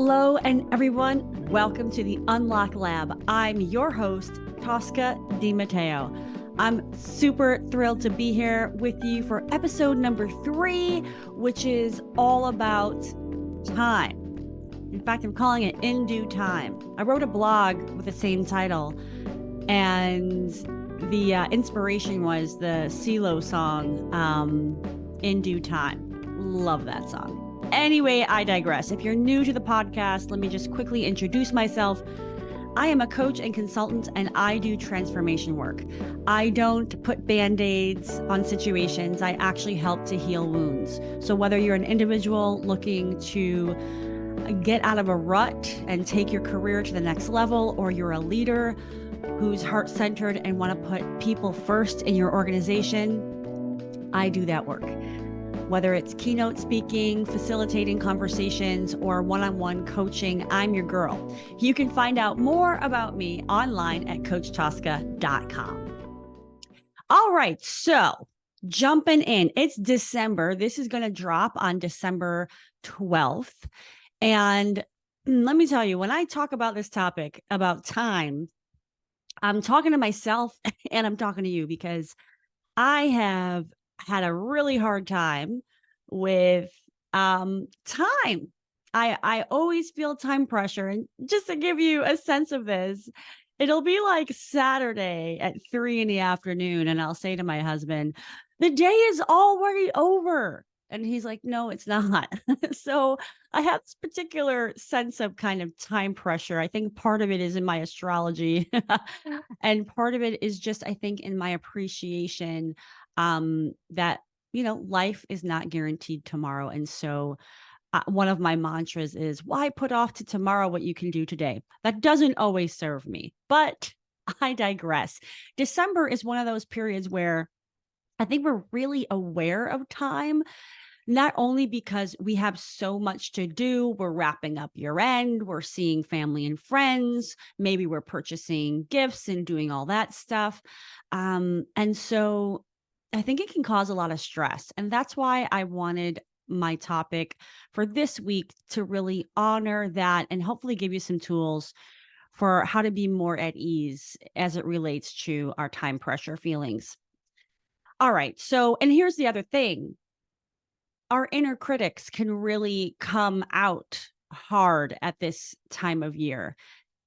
Hello, and everyone. Welcome to the Unlock Lab. I'm your host, Tosca Di Matteo. I'm super thrilled to be here with you for episode number 3, which is all about time. In fact, I'm calling it In Due Time. I wrote a blog with the same title, and the inspiration was the CeeLo song, In Due Time. Love that song. Anyway, I digress. If you're new to the podcast, let me just quickly introduce myself. I am a coach and consultant, and I do transformation work. I don't put Band-Aids on situations. I actually help to heal wounds. So whether you're an individual looking to get out of a rut and take your career to the next level, or you're a leader who's heart-centered and want to put people first in your organization, I do that work. Whether it's keynote speaking, facilitating conversations, or one-on-one coaching, I'm your girl. You can find out more about me online at coachtosca.com. All right, so jumping in, it's December. This is going to drop on December 12th. And let me tell you, when I talk about this topic, about time, I'm talking to myself and I'm talking to you because I have had a really hard time with time. I always feel time pressure. And just to give you a sense of this, it'll be like Saturday at 3 p.m. and I'll say to my husband, the day is already over. And he's like, no, it's not. So I have this particular sense of kind of time pressure. I think part of it is in my astrology and part of it is just, I think, in my appreciation that, life is not guaranteed tomorrow. And so one of my mantras is, why put off to tomorrow what you can do today? That doesn't always serve me, but I digress. December is one of those periods where I think we're really aware of time, not only because we have so much to do, we're wrapping up year end, we're seeing family and friends, maybe we're purchasing gifts and doing all that stuff. And so I think it can cause a lot of stress. And that's why I wanted my topic for this week to really honor that and hopefully give you some tools for how to be more at ease as it relates to our time pressure feelings. All right. So, and here's the other thing. Our inner critics can really come out hard at this time of year.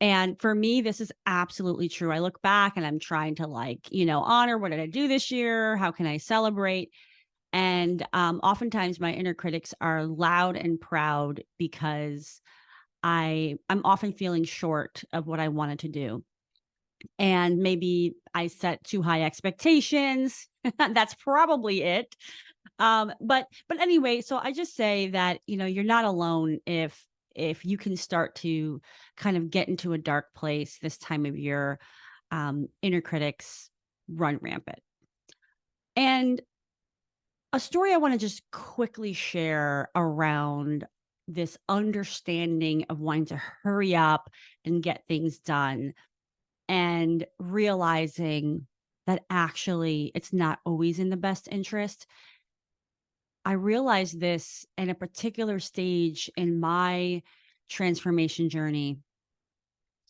And for me, this is absolutely true. I look back and I'm trying to honor what did I do this year? How can I celebrate? And oftentimes my inner critics are loud and proud because I'm often feeling short of what I wanted to do. And maybe I set too high expectations. That's probably it. But anyway, so I just say that, you're not alone if you can start to kind of get into a dark place this time of year. Inner critics run rampant. And a story I want to just quickly share around this understanding of wanting to hurry up and get things done and realizing that actually it's not always in the best interest. I realized this in a particular stage in my transformation journey.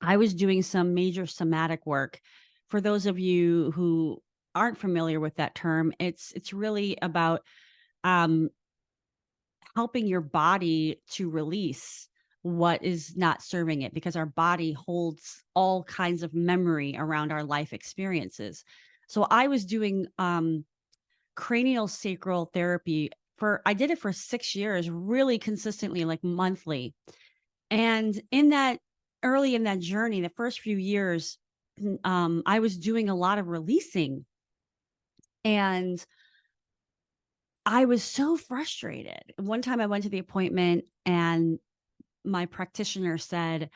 I was doing some major somatic work. For those of you who aren't familiar with that term, it's really about helping your body to release what is not serving it, because our body holds all kinds of memory around our life experiences. So I was doing cranial sacral therapy I did it for 6 years, really consistently, like monthly. And early in that journey, the first few years, I was doing a lot of releasing. And I was so frustrated. One time I went to the appointment and my practitioner said,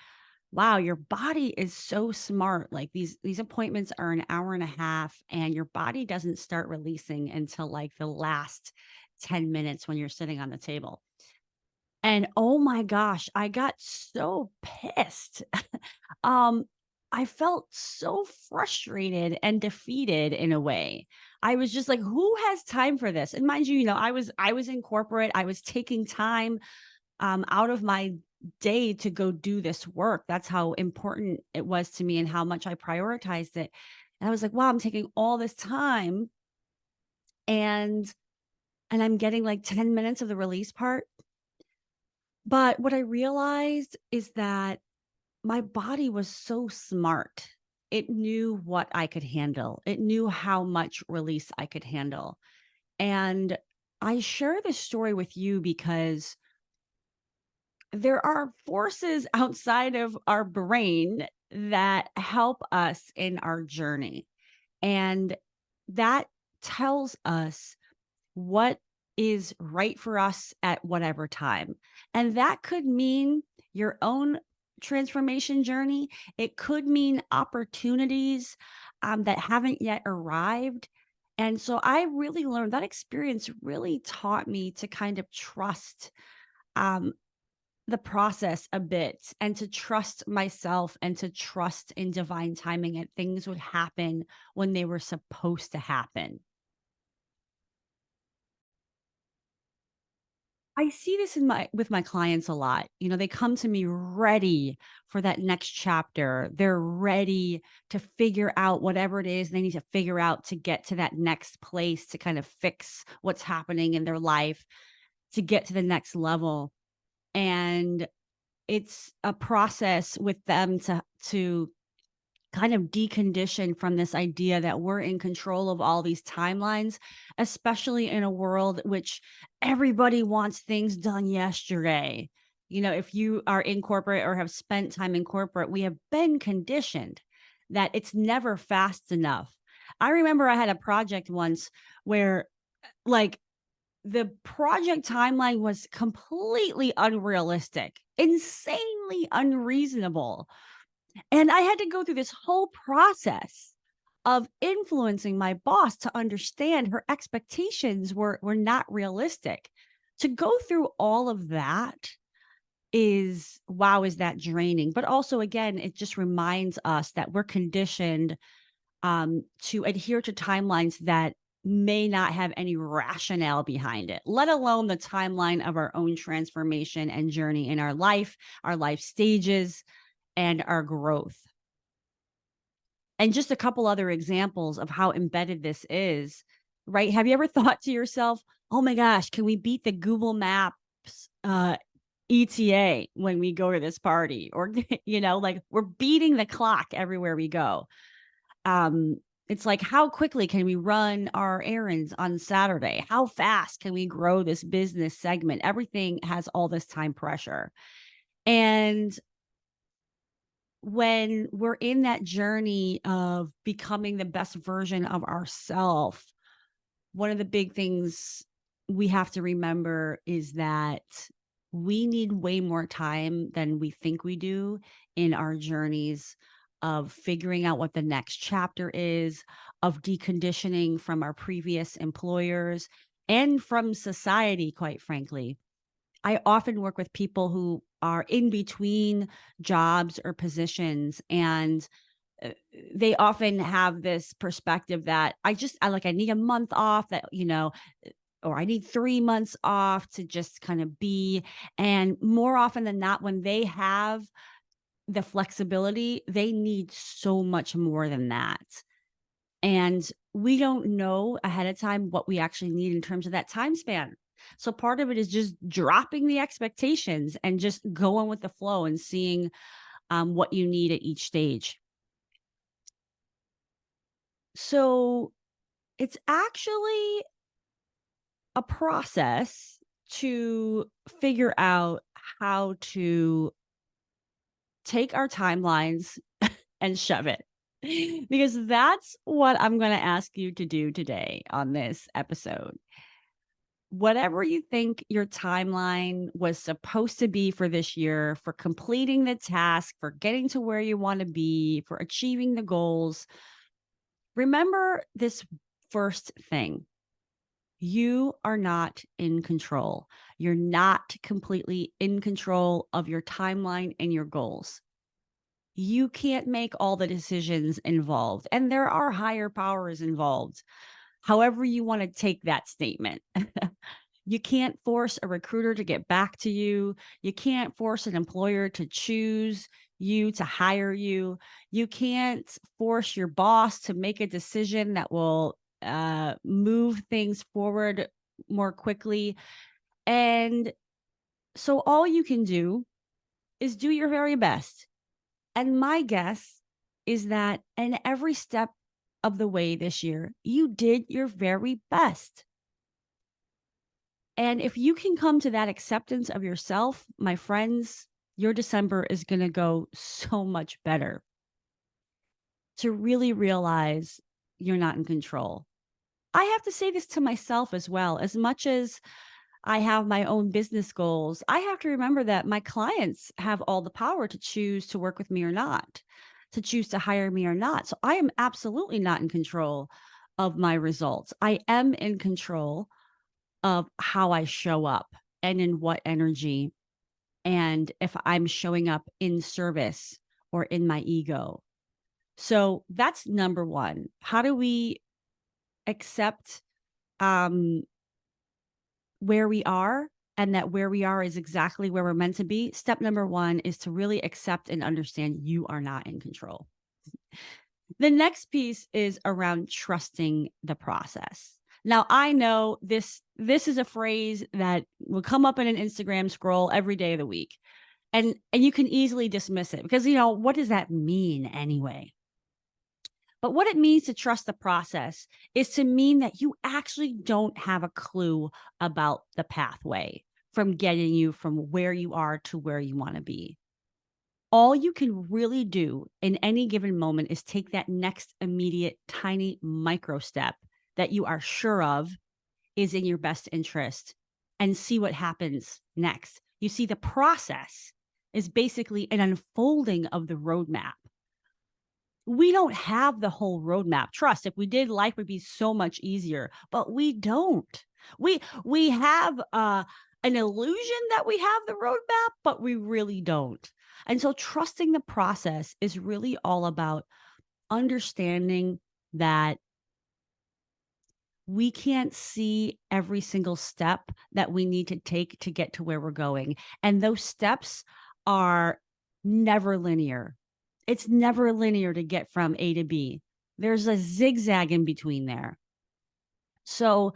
wow, your body is so smart. Like these appointments are an hour and a half and your body doesn't start releasing until like the last 10 minutes when you're sitting on the table. And oh my gosh, I got so pissed. I felt so frustrated and defeated in a way. I was just like, who has time for this? And mind you, I was in corporate. I was taking time out of my day to go do this work. That's how important it was to me and how much I prioritized it. And I was like, wow, I'm taking all this time and I'm getting like 10 minutes of the release part. But what I realized is that my body was so smart. It knew what I could handle. It knew how much release I could handle. And I share this story with you because there are forces outside of our brain that help us in our journey. And that tells us what is right for us at whatever time. And that could mean your own transformation journey. It could mean opportunities that haven't yet arrived. And so I really learned that experience really taught me to kind of trust um, the process a bit and to trust myself and to trust in divine timing and things would happen when they were supposed to happen. I see this in my with my clients a lot. You know, they come to me ready for that next chapter. They're ready to figure out whatever it is they need to figure out to get to that next place to kind of fix what's happening in their life, to get to the next level. And it's a process with them to kind of decondition from this idea that we're in control of all these timelines, especially in a world which everybody wants things done yesterday. You know, if you are in corporate or have spent time in corporate, we have been conditioned that it's never fast enough. I remember I had a project once where, like, the project timeline was completely unrealistic, insanely unreasonable, and I had to go through this whole process of influencing my boss to understand her expectations were not realistic. To go through all of that is wow, is that draining? But also again, it just reminds us that we're conditioned to adhere to timelines that may not have any rationale behind it, let alone the timeline of our own transformation and journey in our life stages, and our growth. And just a couple other examples of how embedded this is, right? Have you ever thought to yourself, "Oh my gosh, can we beat the Google Maps ETA when we go to this party?" Or you know, like we're beating the clock everywhere we go. Um, it's like, how quickly can we run our errands on Saturday? How fast can we grow this business segment? Everything has all this time pressure. And when we're in that journey of becoming the best version of ourself, one of the big things we have to remember is that we need way more time than we think we do in our journeys of figuring out what the next chapter is, of deconditioning from our previous employers and from society, quite frankly. I often work with people who are in between jobs or positions, and uh, they often have this perspective that I need a month off, that, you know, or I need 3 months off to just kind of be. And more often than not, when they have the flexibility, they need so much more than that. And we don't know ahead of time what we actually need in terms of that time span. So part of it is just dropping the expectations and just going with the flow and seeing what you need at each stage. So it's actually a process to figure out how to take our timelines and shove it. Because that's what I'm going to ask you to do today on this episode. Whatever you think your timeline was supposed to be for this year, for completing the task, for getting to where you want to be, for achieving the goals, remember this first thing. You are not in control. You're not completely in control of your timeline and your goals. You can't make all the decisions involved, and there are higher powers involved. However, you want to take that statement. You can't force a recruiter to get back to you. You can't force an employer to choose you, to hire you. You can't force your boss to make a decision that will move things forward more quickly. And so all you can do is do your very best. And my guess is that in every step of the way this year, you did your very best. And if you can come to that acceptance of yourself, my friends, your December is going to go so much better. To really realize you're not in control. I have to say this to myself as well. As much as I have my own business goals, I have to remember that my clients have all the power to choose to work with me or not, to choose to hire me or not. So I am absolutely not in control of my results. I am in control of how I show up and in what energy, and if I'm showing up in service or in my ego. So that's number one. How do we accept um, where we are, and that where we are is exactly where we're meant to be? Step number one is to really accept and understand you are not in control. The next piece is around trusting the process. Now, I know this is a phrase that will come up in an Instagram scroll every day of the week. And you can easily dismiss it because, what does that mean anyway? But what it means to trust the process is to mean that you actually don't have a clue about the pathway from getting you from where you are to where you want to be. All you can really do in any given moment is take that next immediate tiny micro step that you are sure of is in your best interest and see what happens next. You see, the process is basically an unfolding of the roadmap. We don't have the whole roadmap. Trust, if we did, life would be so much easier, but we don't. We have an illusion that we have the roadmap, but we really don't. And so trusting the process is really all about understanding that we can't see every single step that we need to take to get to where we're going. And those steps are never linear. It's never linear to get from A to B. There's a zigzag in between there. So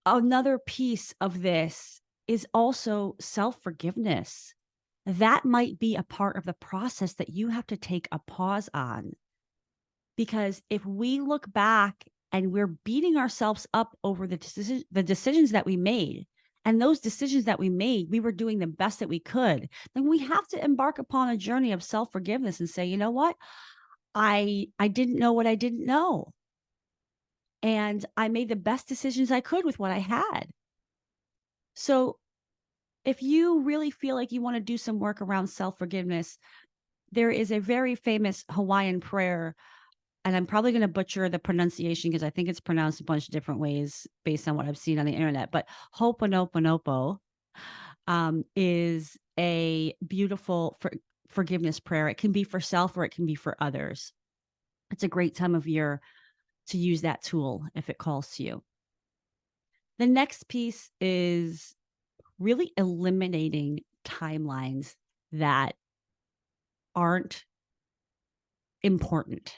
another piece of this is also self-forgiveness. That might be a part of the process that you have to take a pause on. Because if we look back and we're beating ourselves up over the decisions that we made, and those decisions that we made, we were doing the best that we could, then we have to embark upon a journey of self-forgiveness and say, you know what? I didn't know what I didn't know. And I made the best decisions I could with what I had. So if you really feel like you want to do some work around self-forgiveness, there is a very famous Hawaiian prayer, and I'm probably going to butcher the pronunciation because I think it's pronounced a bunch of different ways based on what I've seen on the internet. But Ho'oponopono is a beautiful forgiveness prayer. It can be for self or it can be for others. It's a great time of year to use that tool if it calls to you. The next piece is really eliminating timelines that aren't important.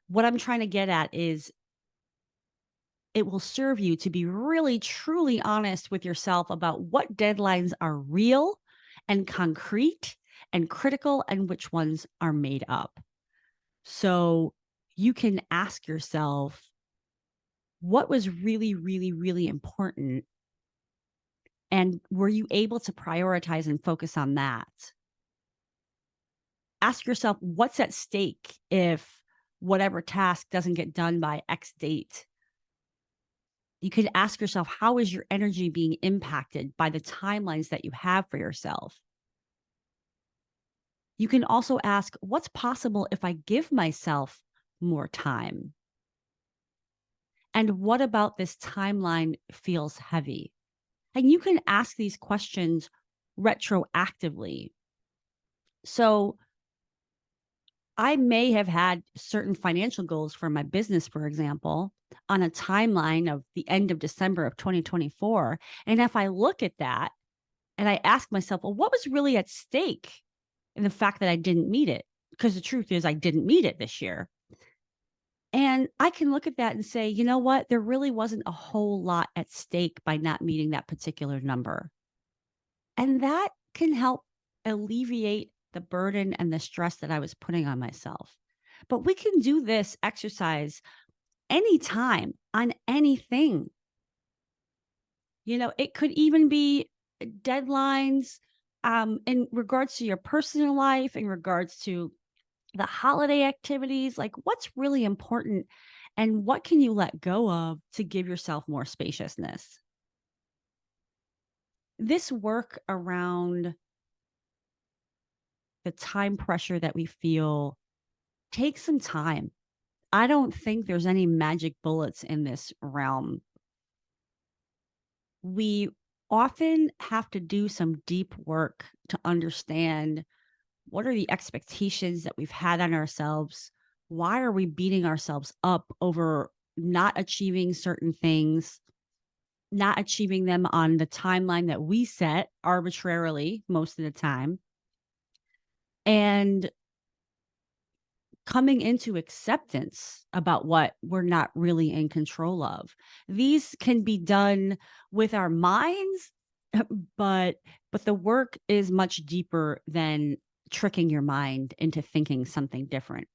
What I'm trying to get at is it will serve you to be really, truly honest with yourself about what deadlines are real and concrete and critical and which ones are made up. So you can ask yourself, what was really, really, really important? And were you able to prioritize and focus on that? Ask yourself, what's at stake if whatever task doesn't get done by X date? You could ask yourself, how is your energy being impacted by the timelines that you have for yourself? You can also ask, what's possible if I give myself more time? And what about this timeline feels heavy? And you can ask these questions retroactively. So I may have had certain financial goals for my business, for example, on a timeline of the end of December of 2024. And if I look at that and I ask myself, well, what was really at stake in the fact that I didn't meet it? Because the truth is, I didn't meet it this year. And I can look at that and say, you know what? There really wasn't a whole lot at stake by not meeting that particular number. And that can help alleviate the burden and the stress that I was putting on myself. But we can do this exercise anytime on anything. It could even be deadlines in regards to your personal life, in regards to the holiday activities. Like, what's really important and what can you let go of to give yourself more spaciousness? This work around the time pressure that we feel takes some time. I don't think there's any magic bullets in this realm. We often have to do some deep work to understand what are the expectations that we've had on ourselves. Why are we beating ourselves up over not achieving certain things, not achieving them on the timeline that we set arbitrarily most of the time? And coming into acceptance about what we're not really in control of. These can be done with our minds, but the work is much deeper than tricking your mind into thinking something different.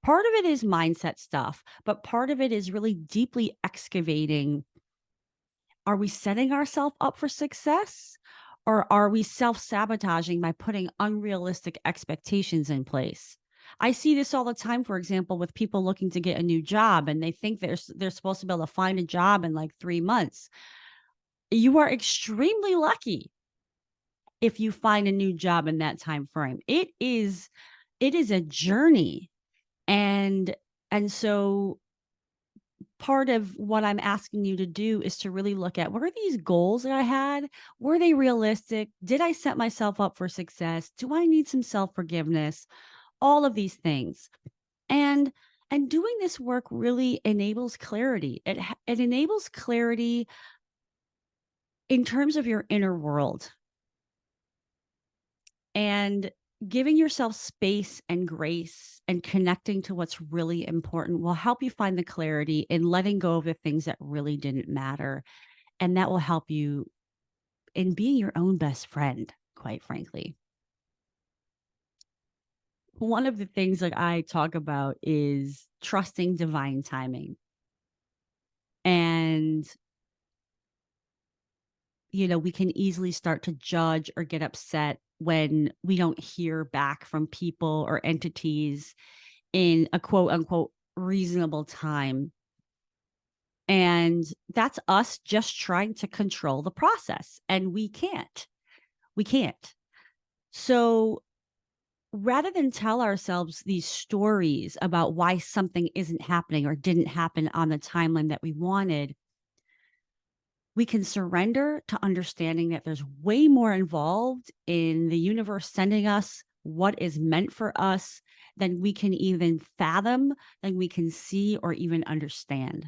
Part of it is mindset stuff, but part of it is really deeply excavating. Are we setting ourselves up for success? Or are we self sabotaging by putting unrealistic expectations in place? I see this all the time, for example, with people looking to get a new job and they think they're supposed to be able to find a job in like 3 months. You are extremely lucky if you find a new job in that time frame. It is a journey. And so part of what I'm asking you to do is to really look at, what are these goals that I had? Were they realistic? Did I set myself up for success? Do I need some self-forgiveness? All of these things. And doing this work really enables clarity. It enables clarity in terms of your inner world, and giving yourself space and grace and connecting to what's really important will help you find the clarity in letting go of the things that really didn't matter. And that will help you in being your own best friend, quite frankly. One of the things that I talk about is trusting divine timing. And, we can easily start to judge or get upset when we don't hear back from people or entities in a quote unquote reasonable time. And that's us just trying to control the process. And we can't. We can't. So rather than tell ourselves these stories about why something isn't happening or didn't happen on the timeline that we wanted, we can surrender to understanding that there's way more involved in the universe sending us what is meant for us than we can even fathom, than we can see or even understand.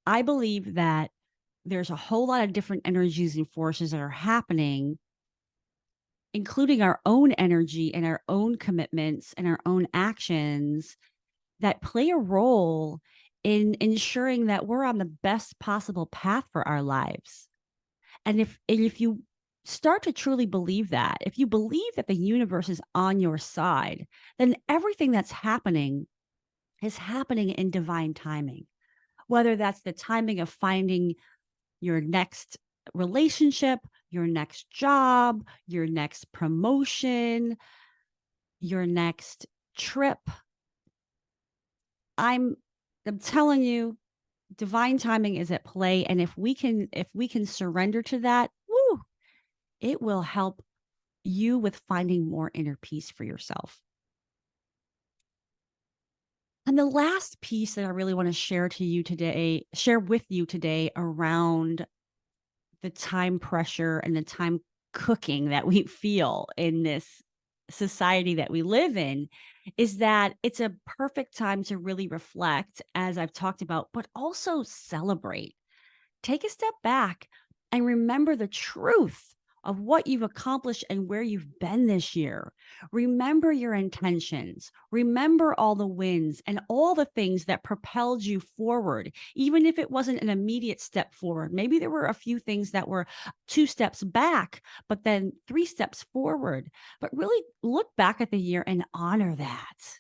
I believe that there's a whole lot of different energies and forces that are happening, including our own energy and our own commitments and our own actions, that play a role in ensuring that we're on the best possible path for our lives. And if you start to truly believe that, if you believe that the universe is on your side, then everything that's happening is happening in divine timing. Whether that's the timing of finding your next relationship, your next job, your next promotion, your next trip. I'm telling you, divine timing is at play. And if we can surrender to that, woo, it will help you with finding more inner peace for yourself. And the last piece that I really want to share with you today around the time pressure and the time cooking that we feel in this society that we live in, is that it's a perfect time to really reflect, as I've talked about, but also celebrate. Take a step back and remember the truth of what you've accomplished and where you've been this year. Remember your intentions. Remember all the wins and all the things that propelled you forward, even if it wasn't an immediate step forward. Maybe there were a few things that were 2 steps back, but then 3 steps forward. But really look back at the year and honor that.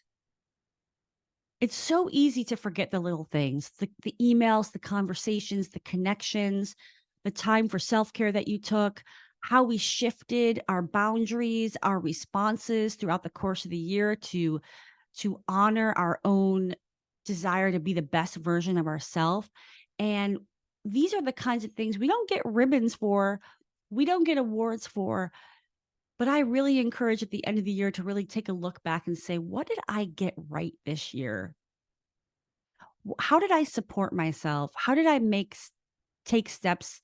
It's so easy to forget the little things, the emails, the conversations, the connections, the time for self-care that you took, how we shifted our boundaries, our responses throughout the course of the year to honor our own desire to be the best version of ourselves. And these are the kinds of things we don't get ribbons for, we don't get awards for, but I really encourage at the end of the year to really take a look back and say, what did I get right this year? How did I support myself? How did I take steps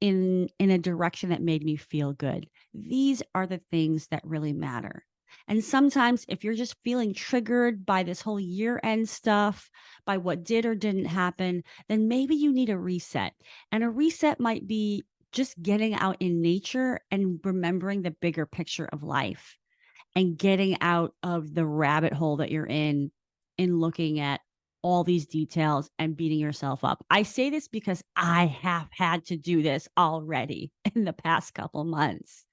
in a direction that made me feel good? These are the things that really matter. And sometimes if you're just feeling triggered by this whole year-end stuff, by what did or didn't happen, then maybe you need a reset. And a reset might be just getting out in nature and remembering the bigger picture of life and getting out of the rabbit hole that you're in looking at all these details and beating yourself up. I say this because I have had to do this already in the past couple months,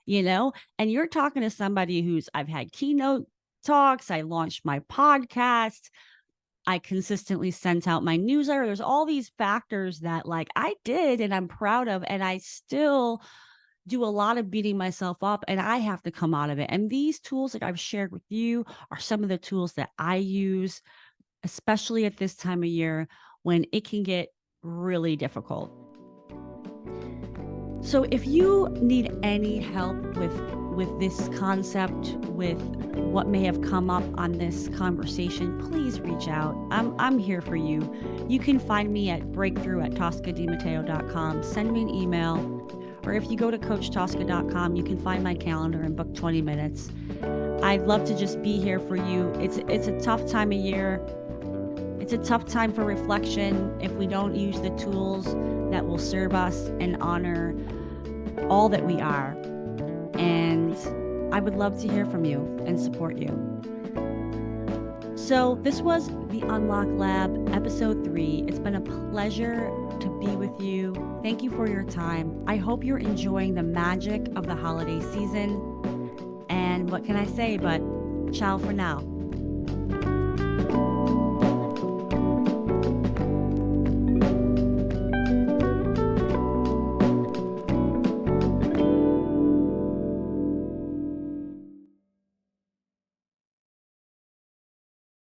and you're talking to somebody I've had keynote talks, I launched my podcast, I consistently sent out my newsletter. There's all these factors that I did and I'm proud of, and I still do a lot of beating myself up, and I have to come out of it. And these tools that I've shared with you are some of the tools that I use, especially at this time of year when it can get really difficult. So if you need any help with this concept, with what may have come up on this conversation, please reach out. I'm here for you. You can find me at breakthrough@toscadimateo.com. Send me an email. Or if you go to coachtosca.com, you can find my calendar and book 20 minutes. I'd love to just be here for you. It's a tough time of year. It's a tough time for reflection if we don't use the tools that will serve us and honor all that we are. And I would love to hear from you and support you. So this was the Unlock Lab, episode 3. It's been a pleasure to be with you. Thank you for your time. I hope you're enjoying the magic of the holiday season. And what can I say but ciao for now.